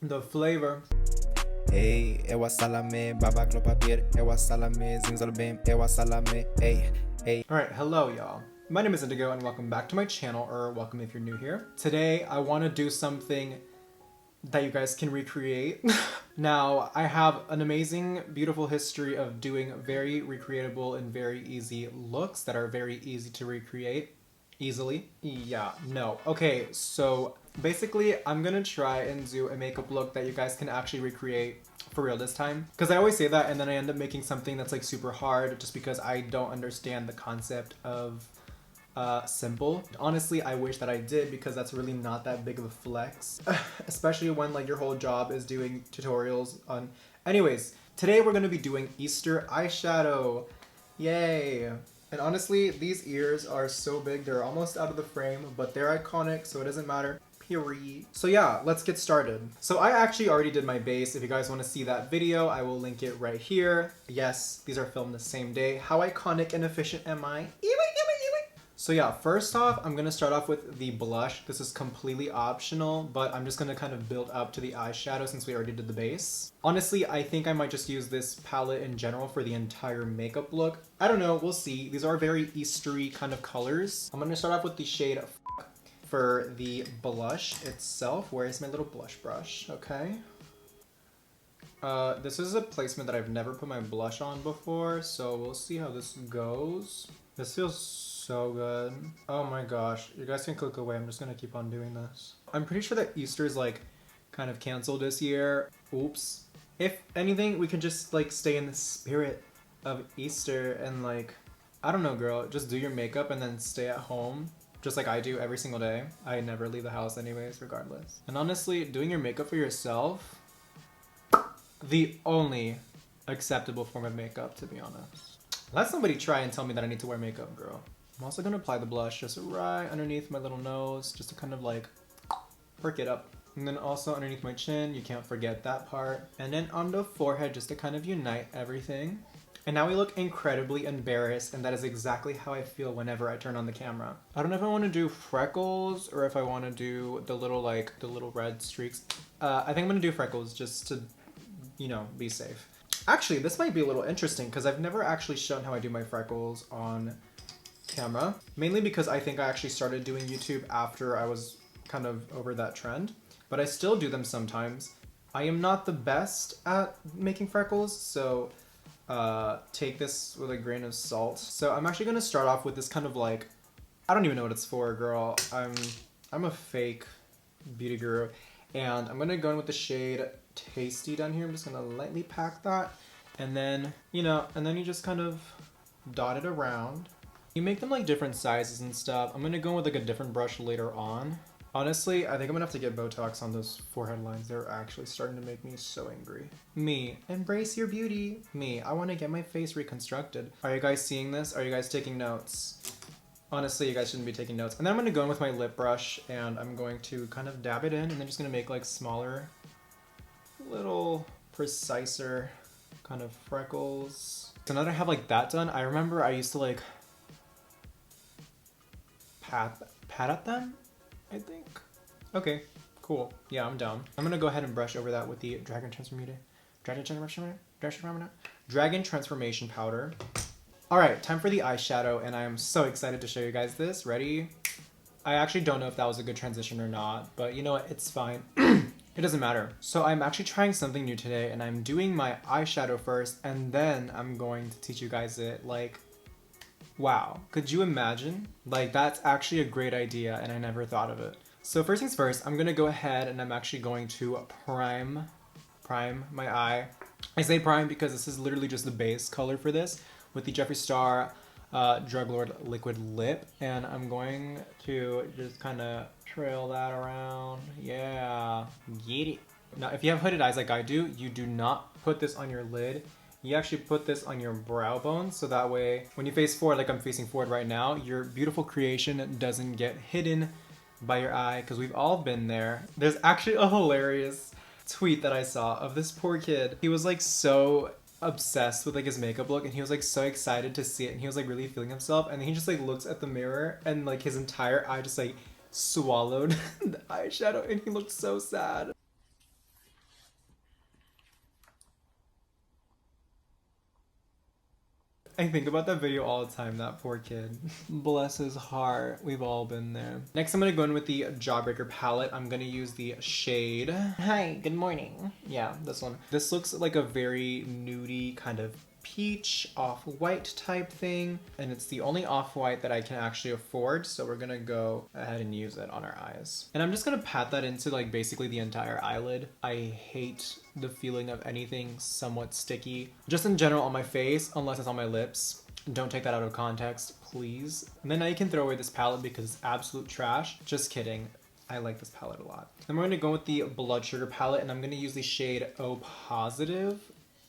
the flavor. Hey, ewa salame, babak lo papir, ewa salame, zingzalbim, ewa salame, hey, hey. Alright, hello y'all. My name is Indigo and welcome back to my channel, or welcome if you're new here. Today I want to do something that you guys can recreate. Now, I have an amazing, beautiful history of doing very recreatable and very easy looks that are very easy to recreate easily. Yeah, no. Okay, so basically I'm gonna try and do a makeup look that you guys can actually recreate for real this time. Because I always say that and then I end up making something that's like super hard just because I don't understand the concept of simple. Honestly, I wish that I did because that's really not that big of a flex. Especially when like your whole job is doing tutorials on... Anyways, today we're gonna be doing Easter eyeshadow. Yay! And honestly, these ears are so big, they're almost out of the frame, but they're iconic, so it doesn't matter. Period. So yeah, let's get started. So I actually already did my base. If you guys want to see that video, I will link it right here. Yes, these are filmed the same day. How iconic and efficient am I? So yeah, first off, I'm gonna start off with the blush. This is completely optional, but I'm just gonna kind of build up to the eyeshadow since we already did the base. Honestly, I think I might just use this palette in general for the entire makeup look. I don't know, we'll see. These are very Eastery kind of colors. I'm gonna start off with the shade for the blush itself. Where is my little blush brush? Okay. This is a placement that I've never put my blush on before, so we'll see how this goes. This feels so good. Oh my gosh. You guys can click away. I'm just gonna keep on doing this. I'm pretty sure that Easter is like kind of canceled this year. Oops. If anything, we can just like stay in the spirit of Easter and like, I don't know, girl, just do your makeup and then stay at home. Just like I do every single day. I never leave the house anyways, regardless. And honestly, doing your makeup for yourself, the only acceptable form of makeup, to be honest. Let somebody try and tell me that I need to wear makeup, girl. I'm also gonna apply the blush just right underneath my little nose, just to kind of like perk it up. And then also underneath my chin, you can't forget that part. And then on the forehead, just to kind of unite everything. And now we look incredibly embarrassed, and that is exactly how I feel whenever I turn on the camera. I don't know if I want to do freckles or if I want to do the little red streaks. I think I'm gonna do freckles just to, you know, be safe. Actually, this might be a little interesting because I've never actually shown how I do my freckles on camera, mainly because I think I actually started doing YouTube after I was kind of over that trend, but I still do them sometimes. I am not the best at making freckles, so take this with a grain of salt. So I'm actually gonna start off with this kind of like, I don't even know what it's for, girl. I'm a fake beauty guru, and I'm gonna go in with the shade Tasty down here. I'm just gonna lightly pack that, and then, you know, and then you just kind of dot it around. You make them like different sizes and stuff. I'm gonna go with like a different brush later on. Honestly, I think I'm gonna have to get Botox on those forehead lines. They're actually starting to make me so angry. Me, embrace your beauty. Me, I wanna get my face reconstructed. Are you guys seeing this? Are you guys taking notes? Honestly, you guys shouldn't be taking notes. And then I'm gonna go in with my lip brush and I'm going to kind of dab it in and then just gonna make like smaller, little preciser kind of freckles. So now that I have like that done, I remember I used to like pat at them, I think. Okay, cool. Yeah, I'm down. I'm gonna go ahead and brush over that with the Dragon Transformation Powder. All right, time for the eyeshadow, and I am so excited to show you guys this. Ready? I actually don't know if that was a good transition or not, but you know what? It's fine. It doesn't matter. So I'm actually trying something new today, and I'm doing my eyeshadow first, and then I'm going to teach you guys it. Like, wow, could you imagine? Like, that's actually a great idea and I never thought of it. So first things first, I'm gonna go ahead and I'm actually going to prime my eye. I say prime because this is literally just the base color for this with the Jeffree Star Drug Lord Liquid Lip. And I'm going to just kind of trail that around. Yeah, get it. Now, if you have hooded eyes like I do, you do not put this on your lid. You actually put this on your brow bone, so that way when you face forward, like I'm facing forward right now, your beautiful creation doesn't get hidden by your eye, because we've all been there. There's actually a hilarious tweet that I saw of this poor kid. He was like so obsessed with like his makeup look, and he was like so excited to see it, and he was like really feeling himself, and then he just like looks at the mirror and like his entire eye just like swallowed the eyeshadow, and he looked so sad. I think about that video all the time, that poor kid. Bless his heart. We've all been there. Next, I'm gonna go in with the Jawbreaker palette. I'm gonna use the shade. Hi, good morning. Yeah, this one. This looks like a very nudie kind of peach off-white type thing, and it's the only off-white that I can actually afford, so we're gonna go ahead and use it on our eyes. And I'm just gonna pat that into like basically the entire eyelid. I hate the feeling of anything somewhat sticky, just in general on my face, unless it's on my lips. Don't take that out of context, please. And then now you can throw away this palette because it's absolute trash. Just kidding. I like this palette a lot. Then we're gonna go with the Blood Sugar palette, and I'm gonna use the shade O Positive.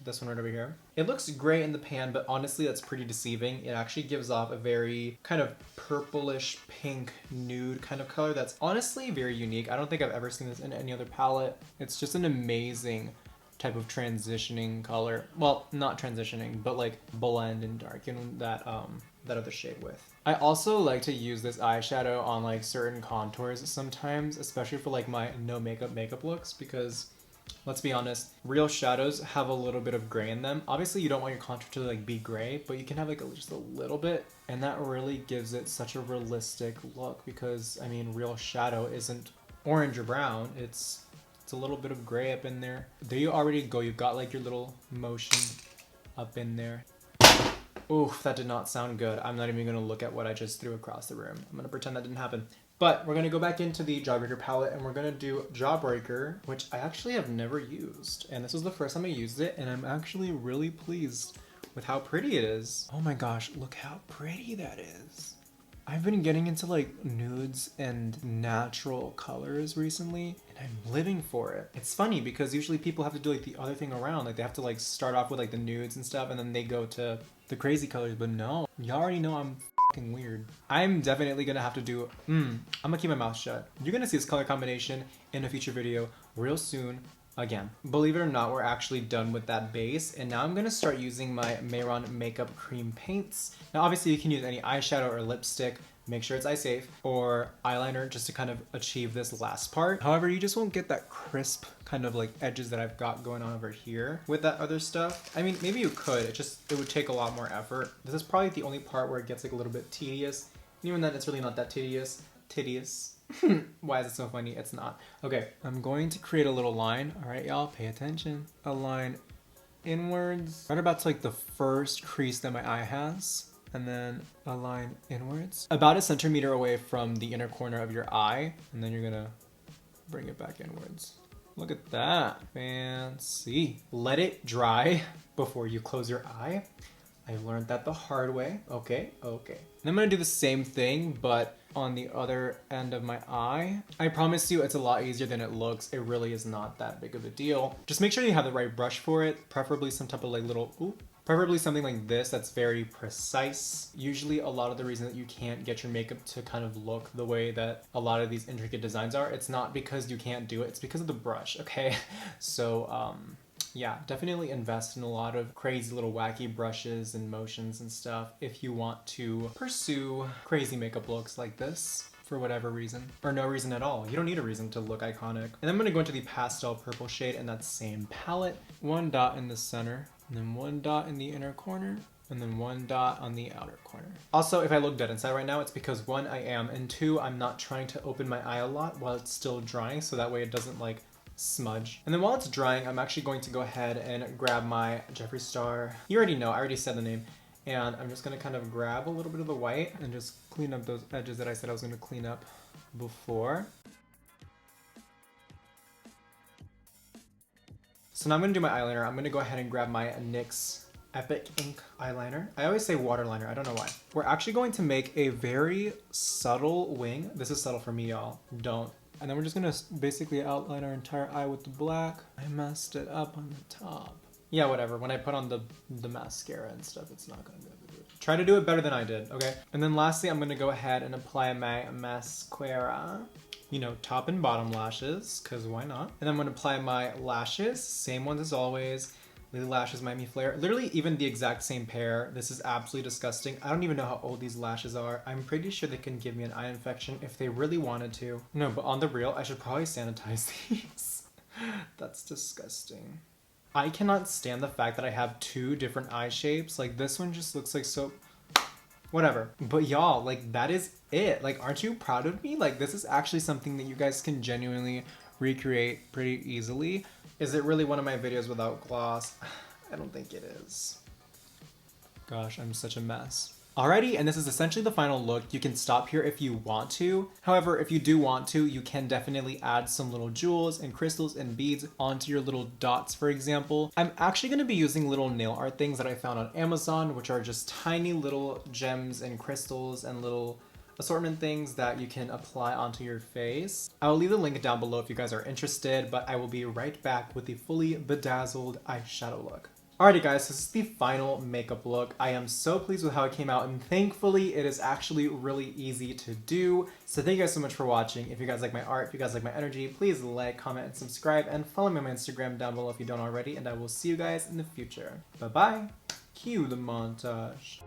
This one right over here. It looks great in the pan, but honestly that's pretty deceiving. It actually gives off a very kind of purplish pink nude kind of color that's honestly very unique. I don't think I've ever seen this in any other palette. It's just an amazing type of transitioning color. Well, not transitioning, but like blend and darken that other shade with. I also like to use this eyeshadow on like certain contours sometimes, especially for like my no makeup looks, because let's be honest, real shadows have a little bit of gray in them. Obviously you don't want your contour to like be gray, but you can have like just a little bit, and that really gives it such a realistic look, because I mean real shadow isn't orange or brown, it's a little bit of gray up in there. There you already go, you've got like your little motion up in there. Oof, that did not sound good. I'm not even gonna look at what I just threw across the room. I'm gonna pretend that didn't happen. But we're gonna go back into the Jawbreaker palette and we're gonna do Jawbreaker, which I actually have never used. And this was the first time I used it, and I'm actually really pleased with how pretty it is. Oh my gosh, look how pretty that is. I've been getting into like nudes and natural colors recently, and I'm living for it. It's funny because usually people have to do like the other thing around. Like they have to like start off with like the nudes and stuff, and then they go to the crazy colors, but no. Y'all already know I'm fucking weird. I'm definitely gonna have to do, I'm gonna keep my mouth shut. You're gonna see this color combination in a future video real soon. Again, believe it or not, we're actually done with that base, and now I'm gonna start using my Mayron makeup cream paints. Now obviously you can use any eyeshadow or lipstick, make sure it's eye safe, or eyeliner just to kind of achieve this last part. However, you just won't get that crisp kind of like edges that I've got going on over here with that other stuff. I mean, maybe you could, it would take a lot more effort. This is probably the only part where it gets like a little bit tedious. And even then, it's really not that tedious. Why is it so funny? It's not. Okay, I'm going to create a little line. All right, y'all, pay attention. A line inwards, right about to like the first crease that my eye has, and then a line inwards, about a centimeter away from the inner corner of your eye, and then you're gonna bring it back inwards. Look at that, fancy. Let it dry before you close your eye. I learned that the hard way. Okay. And I'm gonna do the same thing, but on the other end of my eye. I promise you it's a lot easier than it looks. It really is not that big of a deal. Just make sure you have the right brush for it, preferably some type of like little, preferably something like this that's very precise. Usually a lot of the reason that you can't get your makeup to kind of look the way that a lot of these intricate designs are, it's not because you can't do it, it's because of the brush, okay? So, yeah, definitely invest in a lot of crazy little wacky brushes and motions and stuff if you want to pursue crazy makeup looks like this for whatever reason, or no reason at all. You don't need a reason to look iconic. And I'm gonna go into the pastel purple shade in that same palette. One dot in the center, and then one dot in the inner corner, and then one dot on the outer corner. Also, if I look dead inside right now, it's because one, I am, and two, I'm not trying to open my eye a lot while it's still drying, so that way it doesn't like smudge. And then while it's drying, I'm actually going to go ahead and grab my Jeffree Star. You already know, I already said the name. And I'm just gonna kind of grab a little bit of the white and just clean up those edges that I said I was gonna clean up before. So now I'm gonna do my eyeliner. I'm gonna go ahead and grab my NYX Epic Ink eyeliner. I always say waterliner, I don't know why. We're actually going to make a very subtle wing. This is subtle for me, y'all. Don't. And then we're just gonna basically outline our entire eye with the black. I messed it up on the top. Yeah, whatever. When I put on the mascara and stuff, it's not gonna be able to do it. Try to do it better than I did, okay? And then lastly, I'm gonna go ahead and apply my mascara. You know, top and bottom lashes, because why not? And I'm gonna apply my lashes, same ones as always. Lily Lashes Miami Flare. Literally even the exact same pair. This is absolutely disgusting. I don't even know how old these lashes are. I'm pretty sure they can give me an eye infection if they really wanted to. No, but on the real, I should probably sanitize these. That's disgusting. I cannot stand the fact that I have two different eye shapes. Like this one just looks like so... Whatever. But y'all, like that is it. Like, aren't you proud of me? Like, this is actually something that you guys can genuinely recreate pretty easily. Is it really one of my videos without gloss? I don't think it is. Gosh, I'm such a mess. Alrighty, and this is essentially the final look. You can stop here if you want to. However, if you do want to, you can definitely add some little jewels and crystals and beads onto your little dots, for example. I'm actually going to be using little nail art things that I found on Amazon, which are just tiny little gems and crystals and little assortment things that you can apply onto your face. I'll leave the link down below if you guys are interested, but I will be right back with the fully bedazzled eyeshadow look. Alrighty guys, this is the final makeup look. I am so pleased with how it came out, and thankfully it is actually really easy to do. So thank you guys so much for watching. If you guys like my art, if you guys like my energy, please like, comment, and subscribe, and follow me on my Instagram down below if you don't already, and I will see you guys in the future. Bye bye. Cue the montage.